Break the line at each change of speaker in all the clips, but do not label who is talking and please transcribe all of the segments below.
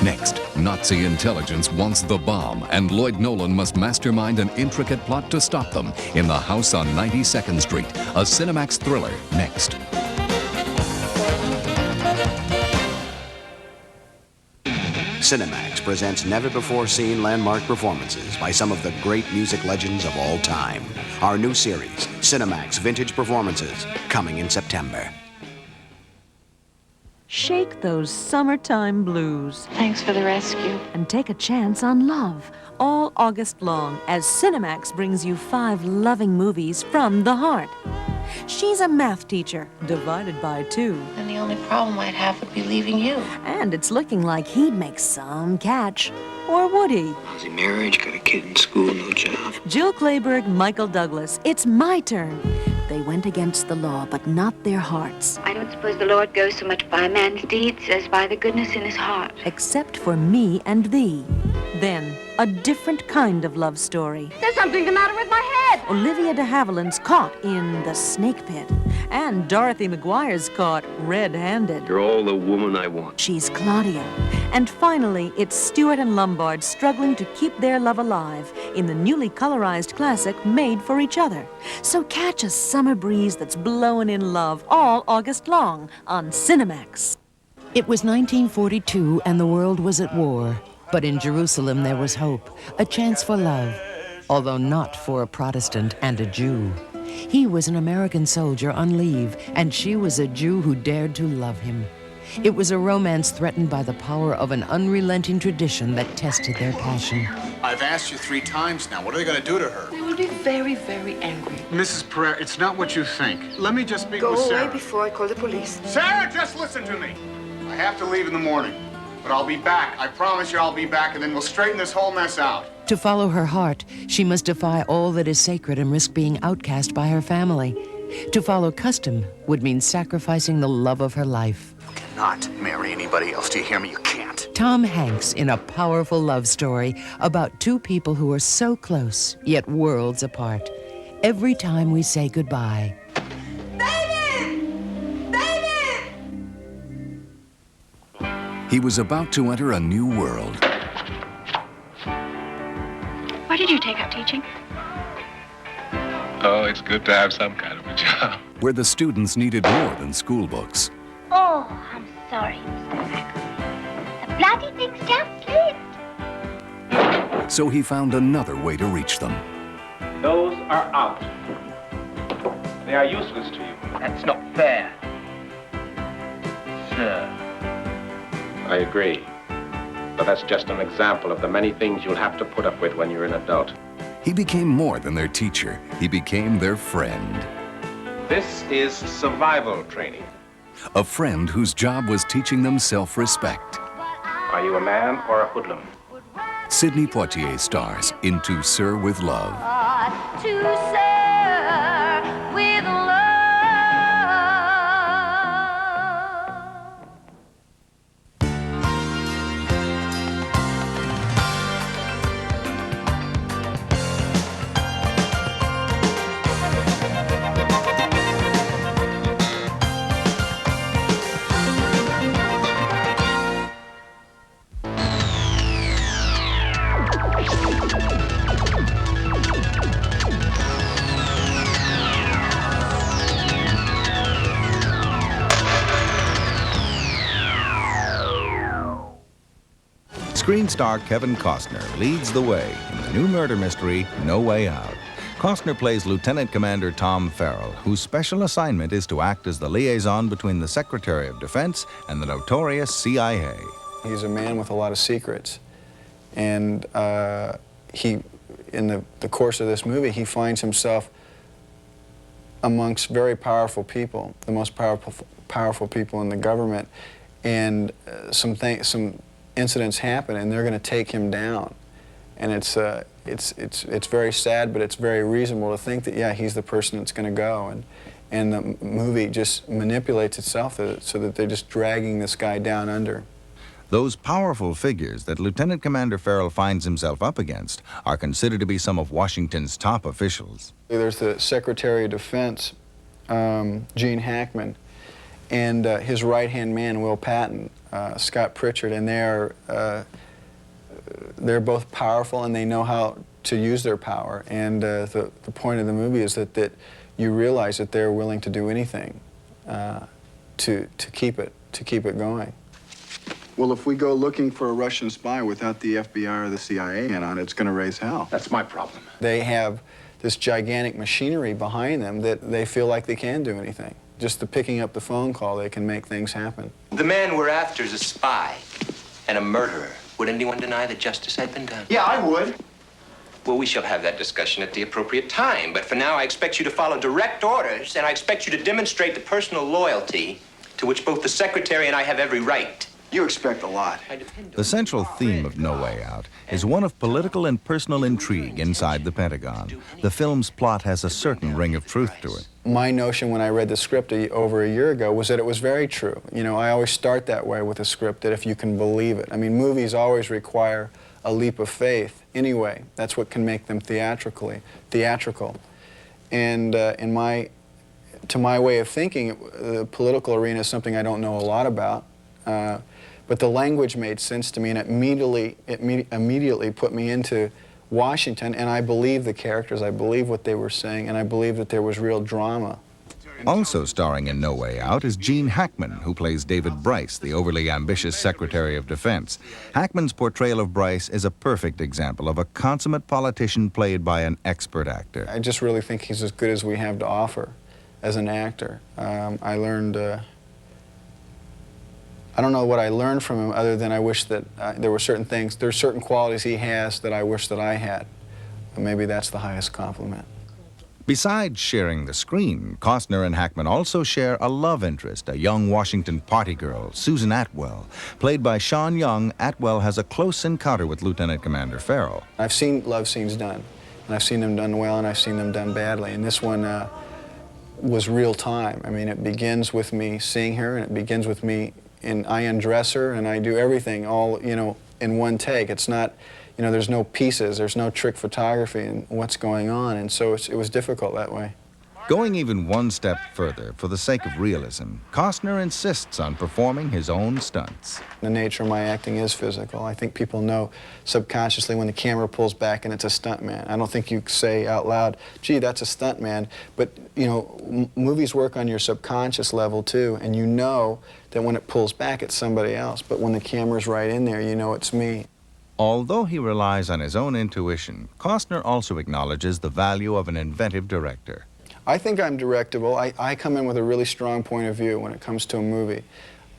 Next, Nazi intelligence wants the bomb, and Lloyd Nolan must mastermind an intricate plot to stop them in the house on 92nd Street. A Cinemax thriller next.
Cinemax presents never-before-seen landmark performances by some of the great music legends of all time. Our new series, Cinemax Vintage Performances, coming in September.
Shake those summertime blues.
Thanks for the rescue.
And take a chance on love all August long as Cinemax brings you 5 loving movies from the heart. She's a math teacher, divided by 2.
And the only problem I'd have would be leaving you.
And it's looking like he'd make some catch. Or would he?
Lousy marriage, got a kid in school, no job.
Jill Clayburgh, Michael Douglas, it's my turn. They went against the law, but not their hearts.
I don't suppose the Lord goes so much by a man's deeds as by the goodness in his heart.
Except for me and thee. Then, a different kind of love story.
There's something the matter with my head!
Olivia de Havilland's caught in the snake pit. And Dorothy McGuire's caught red-handed.
You're all the woman I want.
She's Claudia. And finally, it's Stewart and Lombard struggling to keep their love alive in the newly colorized classic Made for Each Other. So catch a summer breeze that's blowing in love all August long on Cinemax.
It was 1942 and the world was at war. But in Jerusalem there was hope, a chance for love, although not for a Protestant and a Jew. He was an American soldier on leave, and she was a Jew who dared to love him. It was a romance threatened by the power of an unrelenting tradition that tested their passion.
I've asked you 3 times now. What are they going to do to her?
They will be very, very angry.
Mrs. Pereira, it's not what you think. Let me just speak
Go
with Sarah.
away before I call the police.
Sarah, just listen to me. I have to leave in the morning, but I'll be back. I promise you I'll be back, and then we'll straighten this whole mess out.
To follow her heart, she must defy all that is sacred and risk being outcast by her family. To follow custom would mean sacrificing the love of her life.
You cannot marry anybody else. Do you hear me? You can't.
Tom Hanks in a powerful love story about 2 people who are so close, yet worlds apart. Every time we say goodbye.
He was about to enter a new world.
Why did you take up teaching?
Oh, it's good to have some kind of a job.
Where the students needed more than school books.
Oh, I'm sorry, Mr. Faculty. The bloody thing's just slipped.
So he found another way to reach them.
Those are out. They are useless to you.
That's not fair, sir.
I agree. But that's just an example of the many things you'll have to put up with when you're an adult.
He became more than their teacher. He became their friend.
This is survival training.
A friend whose job was teaching them self-respect.
Are you a man or a hoodlum?
Sidney Poitier stars in To Sir with Love.
To serve with love.
Screen star Kevin Costner leads the way in the new murder mystery, No Way Out. Costner plays Lieutenant Commander Tom Farrell, whose special assignment is to act as the liaison between the Secretary of Defense and the notorious CIA.
He's a man with a lot of secrets, and in the course of this movie, he finds himself amongst very powerful people, the most powerful people in the government, and some incidents happen, and they're going to take him down. And it's very sad, but it's very reasonable to think that, yeah, he's the person that's going to go. And the movie just manipulates itself so that they're just dragging this guy down under.
Those powerful figures that Lieutenant Commander Farrell finds himself up against are considered to be some of Washington's top officials.
There's the Secretary of Defense, Gene Hackman, and his right-hand man, Will Patton, Scott Pritchard, and they're both powerful and they know how to use their power. And the point of the movie is that you realize that they're willing to do anything to keep it going. Well, if we go looking for a Russian spy without the FBI or the CIA in on it, it's going to raise hell.
That's my problem.
They have this gigantic machinery behind them that they feel like they can do anything. Just the picking up the phone call, they can make things happen.
The man we're after is a spy and a murderer. Would anyone deny that justice had been done?
Yeah, I would.
Well, we shall have that discussion at the appropriate time. But for now, I expect you to follow direct orders, and I expect you to demonstrate the personal loyalty to which both the Secretary and I have every right.
You expect a lot.
The central theme of No Way Out is one of political and personal intrigue inside the Pentagon. The film's plot has a certain ring of truth to it.
My notion when I read the script over a year ago was that it was very true. You know, I always start that way with a script, that if you can believe it. I mean, movies always require a leap of faith anyway. That's what can make them theatrical. And to my way of thinking, the political arena is something I don't know a lot about. But the language made sense to me, and it immediately put me into Washington, and I believed the characters, I believed what they were saying, and I believed that there was real drama.
Also starring in No Way Out is Gene Hackman, who plays David Bryce, the overly ambitious Secretary of Defense. Hackman's portrayal of Bryce is a perfect example of a consummate politician played by an expert actor.
I just really think he's as good as we have to offer as an actor. I learned... I don't know what I learned from him other than I wish that there were certain qualities he has that I wish that I had. And maybe that's the highest compliment.
Besides sharing the screen, Costner and Hackman also share a love interest, a young Washington party girl, Susan Atwell. Played by Sean Young, Atwell has a close encounter with Lieutenant Commander Farrell.
I've seen love scenes done, and I've seen them done well, and I've seen them done badly. And this one was real time. I mean, it begins with me seeing her, and it begins with me I undress her, and I do everything all, you know, in one take. It's not, you know, there's no pieces, there's no trick photography in what's going on, and so it was difficult that way.
Going even one step further, for the sake of realism, Costner insists on performing his own stunts.
The nature of my acting is physical. I think people know subconsciously when the camera pulls back and it's a stuntman. I don't think you say out loud, gee, that's a stuntman. But, you know, movies work on your subconscious level too, and you know that when it pulls back, it's somebody else. But when the camera's right in there, you know it's me.
Although he relies on his own intuition, Costner also acknowledges the value of an inventive director.
I think I'm directable. I come in with a really strong point of view when it comes to a movie.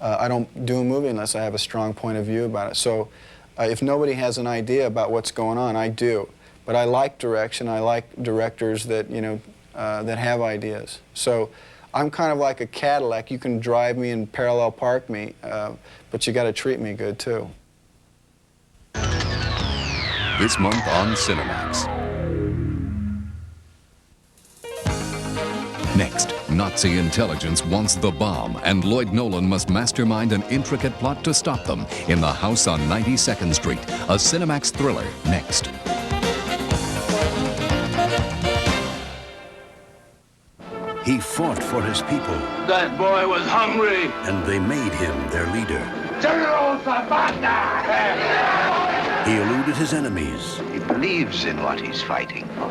I don't do a movie unless I have a strong point of view about it. So if nobody has an idea about what's going on, I do. But I like direction. I like directors that, you know, that have ideas. So I'm kind of like a Cadillac. You can drive me and parallel park me, but you got to treat me good too.
This month on Cinemax. Next, Nazi intelligence wants the bomb, and Lloyd Nolan must mastermind an intricate plot to stop them in the house on 92nd Street. A Cinemax thriller next.
He fought for his people.
That boy was hungry.
And they made him their leader.
General Zapata!
He eluded his enemies.
He believes in what he's fighting for.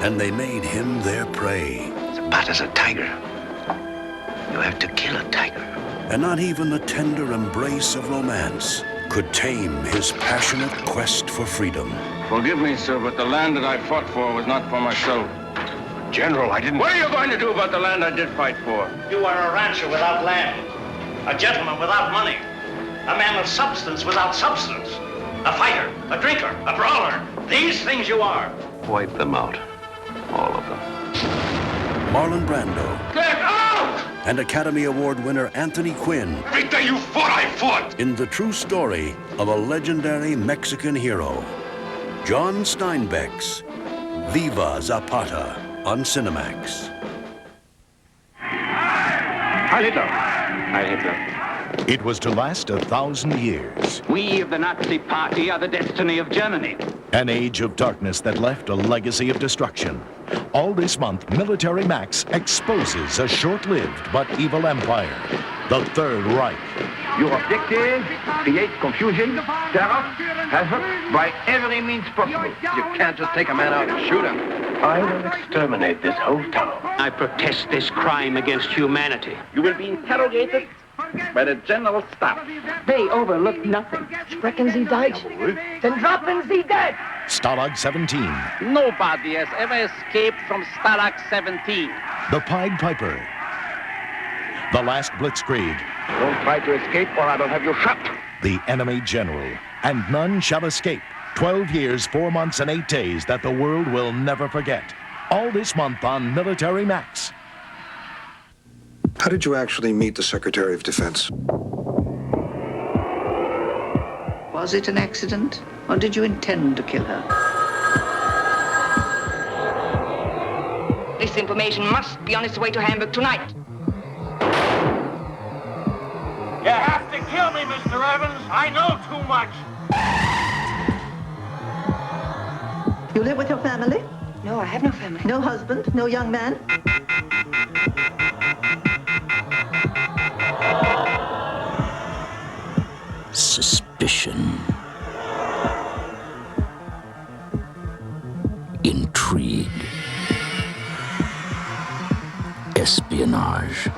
And they made him their prey.
Zapata's a tiger. You have to kill a tiger.
And not even the tender embrace of romance could tame his passionate quest for freedom.
Forgive me, sir, but the land that I fought for was not for myself.
General, I didn't...
What are you going to do about the land I did fight for?
You are a rancher without land, a gentleman without money, a man of substance without substance, a fighter, a drinker, a brawler. These things you are.
Wipe them out. All of them.
Marlon Brando.
Get out!
And Academy Award winner Anthony Quinn.
Every day you fought, I fought!
In the true story of a legendary Mexican hero, John Steinbeck's Viva Zapata on Cinemax.
Heil Hitler! Heil Hitler!
It was to last 1,000 years.
We of the Nazi Party are the destiny of Germany.
An age of darkness that left a legacy of destruction. All this month, Military Max exposes a short-lived but evil empire. The Third Reich.
Your objective, create confusion, terror, havoc by every means possible. You can't just take a man out and shoot him. I will exterminate this whole town.
I protest this crime against humanity.
You will be interrogated by the General Staff.
They overlooked nothing. Sprechen Sie Deutsch? Then droppen Sie dead!
Stalag 17.
Nobody has ever escaped from Stalag 17.
The Pied Piper. The Last Blitzkrieg.
Don't try to escape or I will have you shot.
The Enemy General. And None Shall Escape. 12 years, 4 months, and 8 days that the world will never forget. All this month on Military Max.
How did you actually meet the Secretary of Defense?
Was it an accident? Or did you intend to kill her?
This information must be on its way to Hamburg tonight.
You have to kill me, Mr. Evans. I know too much.
You live with your family?
No, I have no family.
No husband? No young man?
Suspicion. Intrigue. Espionage.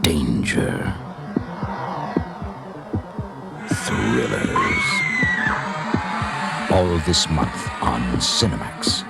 Danger. Thrillers. All this month on Cinemax.